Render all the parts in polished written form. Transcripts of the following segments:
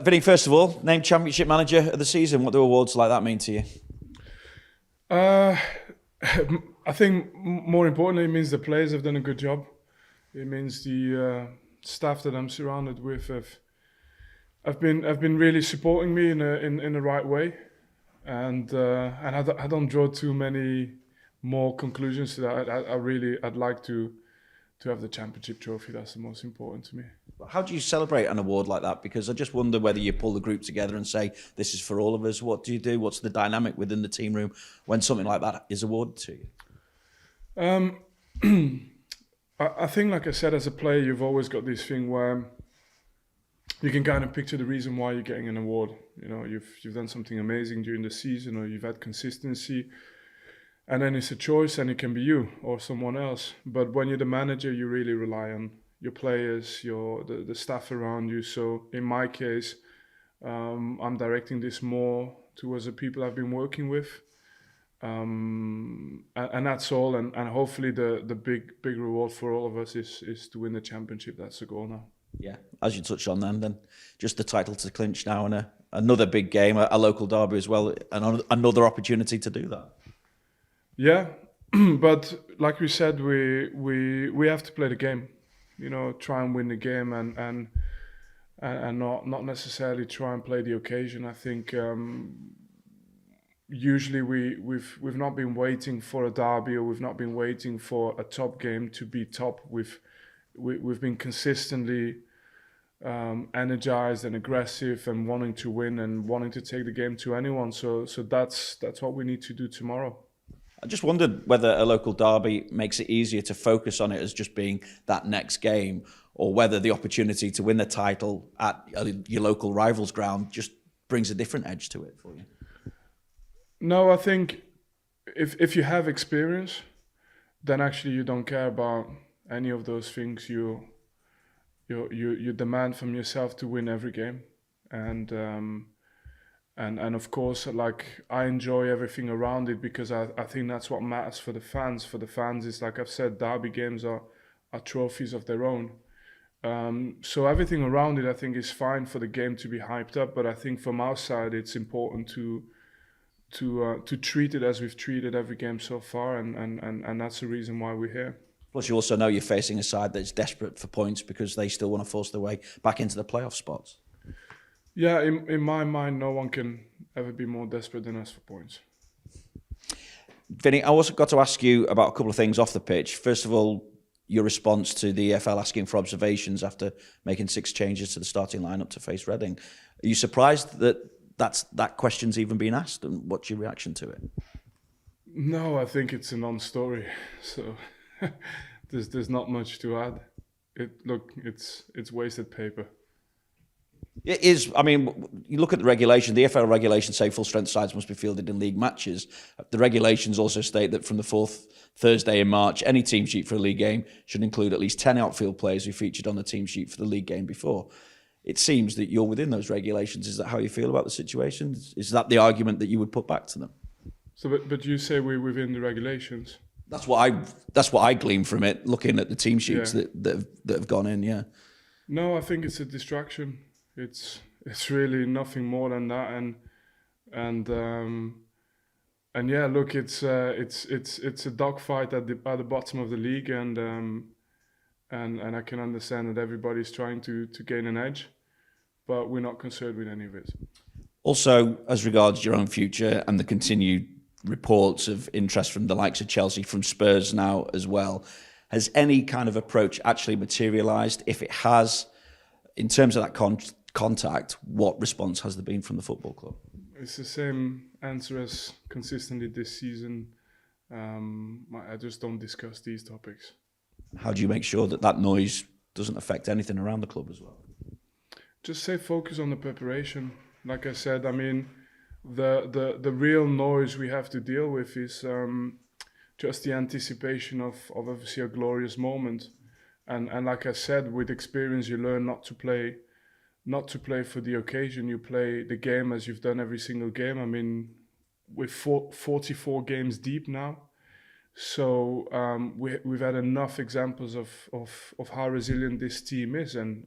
Vinny, first of all, named Championship Manager of the season. What do awards like that mean to you? Uh, I think more importantly, it means the players have done a good job. It means the staff that I'm surrounded with have been really supporting me in the right way, and I don't draw too many more conclusions to that. I'd like to have the championship trophy. That's the most important to me. How do you celebrate an award like that? Because I just wonder whether you pull the group together and say, this is for all of us. What do you do? What's the dynamic within the team room when something like that is awarded to you? I think, like I said, as a player, you've always got this thing where you can kind of picture the reason why you're getting an award. You know, you've done something amazing during the season, or you've had consistency, and then it's a choice, and it can be you or someone else. But when you're the manager, you really rely on your players, the staff around you. So in my case, I'm directing this more towards the people I've been working with, and that's all. And hopefully the big reward for all of us is to win the championship. That's the goal now. Yeah, as you touched on then just the title to clinch now, and another big game, a local derby as well, and another opportunity to do that. Yeah, but like we said, we have to play the game. You know, try and win the game, and not necessarily try and play the occasion. I think usually we've not been waiting for a derby, or we've not been waiting for a top game to be top. We've been consistently energized and aggressive and wanting to win and wanting to take the game to anyone. So that's what we need to do tomorrow. I just wondered whether a local derby makes it easier to focus on it as just being that next game, or whether the opportunity to win the title at your local rival's ground just brings a different edge to it for you. No, I think if you have experience, then actually you don't care about any of those things. You demand from yourself to win every game, and of course, like, I enjoy everything around it, because I think that's what matters for the fans. For the fans, it's like I've said, derby games are trophies of their own. So everything around it, I think, is fine for the game to be hyped up. But I think from our side, it's important to treat it as we've treated every game so far, and that's the reason why we're here. Plus, you also know you're facing a side that's desperate for points because they still want to force their way back into the playoff spots. Yeah, in my mind, no one can ever be more desperate than us for points. Vinny, I also got to ask you about a couple of things off the pitch. First of all, your response to the EFL asking for observations after making 6 changes to the starting lineup to face Reading. Are you surprised that that question's even been asked, and what's your reaction to it? No, I think it's a non-story. So there's not much to add. It's wasted paper. It is. I mean, you look at the regulation. The EFL regulations say full-strength sides must be fielded in league matches. The regulations also state that from the 4th Thursday in March, any team sheet for a league game should include at least 10 outfield players who featured on the team sheet for the league game before. It seems that you're within those regulations. Is that how you feel about the situation? Is that the argument that you would put back to them? So, but you say we're within the regulations. That's what I glean from it, looking at the team sheets that have gone in. Yeah. No, I think it's a distraction. It's really nothing more than that, and yeah, look, it's a dogfight at the bottom of the league, and I can understand that everybody's trying to gain an edge, but we're not concerned with any of it. Also, as regards your own future and the continued reports of interest from the likes of Chelsea, from Spurs now as well, has any kind of approach actually materialised? If it has, in terms of that contact, what response has there been from the football club? It's the same answer as consistently this season. I just don't discuss these topics. How do you make sure that noise doesn't affect anything around the club as well? Just stay focused on the preparation. Like I said, I mean, the real noise we have to deal with is just the anticipation of obviously a glorious moment. And like I said, with experience, you learn not to play for the occasion. You play the game as you've done every single game. I mean, we're 44 games deep now. So we've had enough examples of how resilient this team is, and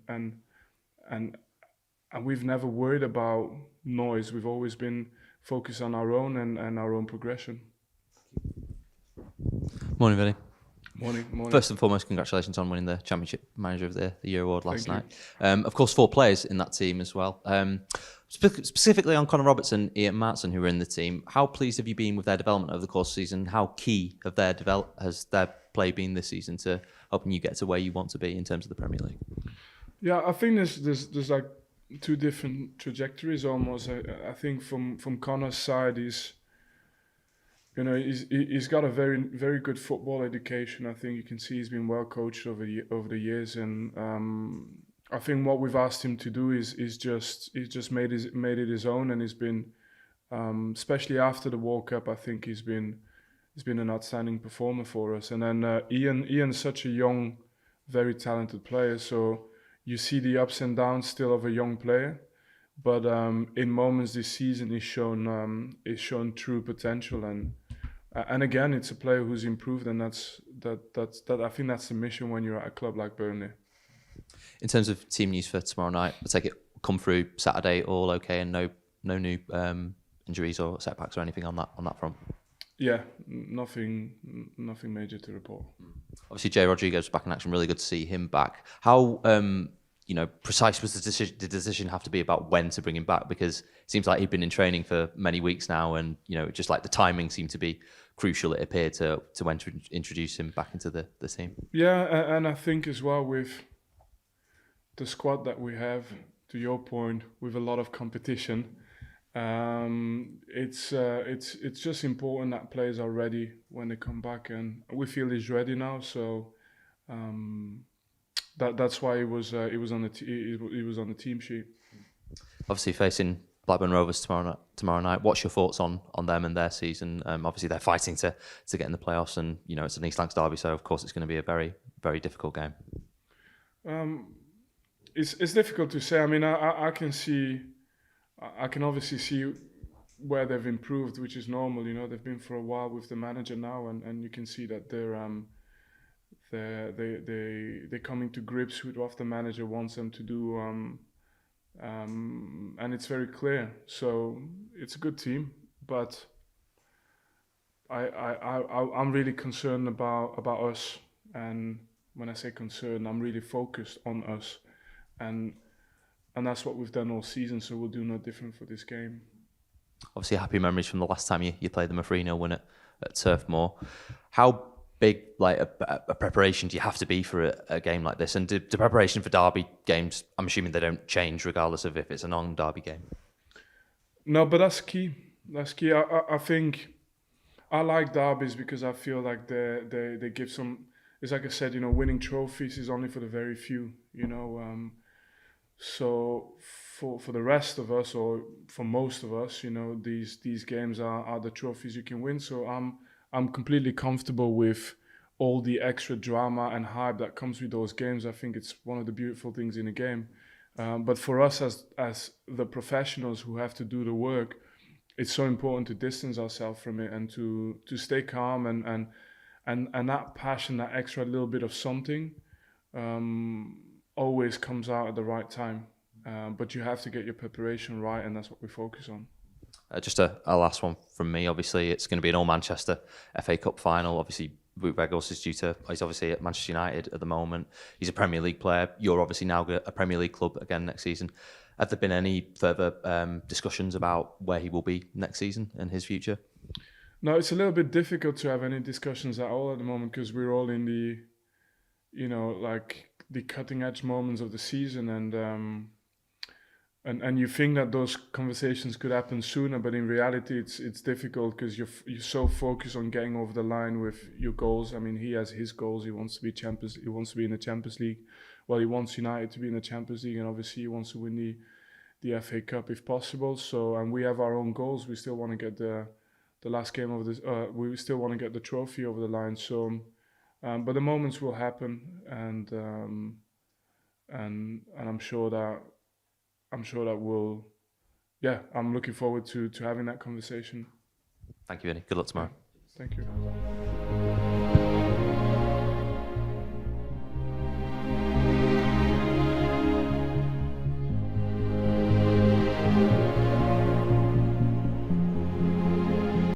we've never worried about noise. We've always been focused on our own and our own progression. Morning, Vinny. Morning. First and foremost, congratulations on winning the Championship Manager of the Year award last Thank night. Of course, 4 players in that team as well. Specifically on Connor Robertson and Ian Martson, who were in the team, how pleased have you been with their development over the course of the season? How key has their play been this season to helping you get to where you want to be in terms of the Premier League? Yeah, I think there's like 2 different trajectories almost. I think from Connor's side, he's got a very good football education. I think you can see he's been well coached over the years, and I think what we've asked him to do is just made it his own, and he's been, especially after the World Cup, I think he's been an outstanding performer for us. And then Ian's such a young, very talented player, so you see the ups and downs still of a young player, but in moments this season he's shown true potential, and again it's a player who's improved, and that's I think that's the mission when you're at a club like Burnley. In terms of team news for tomorrow night, I take it come through Saturday all okay, and no new injuries or setbacks or anything on that front. Yeah, nothing major to report. Obviously, Jay Rodriguez was back in action. Really good to see him back. How precise was the decision have to be about when to bring him back? Because it seems like he'd been in training for many weeks now, and just like the timing seemed to be crucial. It appeared to when to introduce him back into the team. Yeah, and I think as well with the squad that we have, to your point, with a lot of competition. It's just important that players are ready when they come back, and we feel he's ready now. So that's why he was on the team sheet. Obviously, facing Blackburn Rovers tomorrow night. What's your thoughts on them and their season? Obviously, they're fighting to get in the playoffs, and it's an East Lancs derby, so of course it's going to be a very, very difficult game. It's difficult to say. I mean, I can obviously see where they've improved, which is normal. They've been for a while with the manager now, and you can see that they're coming to grips with what the manager wants them to do, and it's very clear. So it's a good team, but I'm really concerned about us, and when I say concerned, I'm really focused on us, and that's what we've done all season, so we'll do no different for this game. Obviously, happy memories from the last time you played them a 3-0 win at Turf Moor. How big a preparation do you have to be for a game like this? And do preparation for derby games, I'm assuming they don't change regardless of if it's a non-derby game? No, but that's key. I think I like derbies because I feel like they give some. It's like I said, winning trophies is only for the very few. So for the rest of us, or for most of us, these games are the trophies you can win. So I'm completely comfortable with all the extra drama and hype that comes with those games. I think it's one of the beautiful things in a game. But for us as the professionals who have to do the work, it's so important to distance ourselves from it and to stay calm and that passion, that extra little bit of something. Always comes out at the right time, but you have to get your preparation right, and that's what we focus on. Just a last one from me. Obviously, it's going to be an all-Manchester FA Cup final. Obviously, Weghorst he's obviously at Manchester United at the moment. He's a Premier League player. You're obviously now a Premier League club again next season. Have there been any further discussions about where he will be next season and his future? No, it's a little bit difficult to have any discussions at all at the moment because we're all in the, the cutting edge moments of the season, and you think that those conversations could happen sooner, but in reality it's difficult because you're so focused on getting over the line with your goals. I mean, he has his goals. He wants to be in the Champions League. Well, he wants United to be in the Champions League, and obviously he wants to win the FA Cup if possible. So, and we have our own goals. We still want to get the last game of this. We still want to get the trophy over the line. So. But the moments will happen, and I'm sure that we'll. Yeah, I'm looking forward to having that conversation. Thank you, Vinny. Good luck tomorrow. Thank you.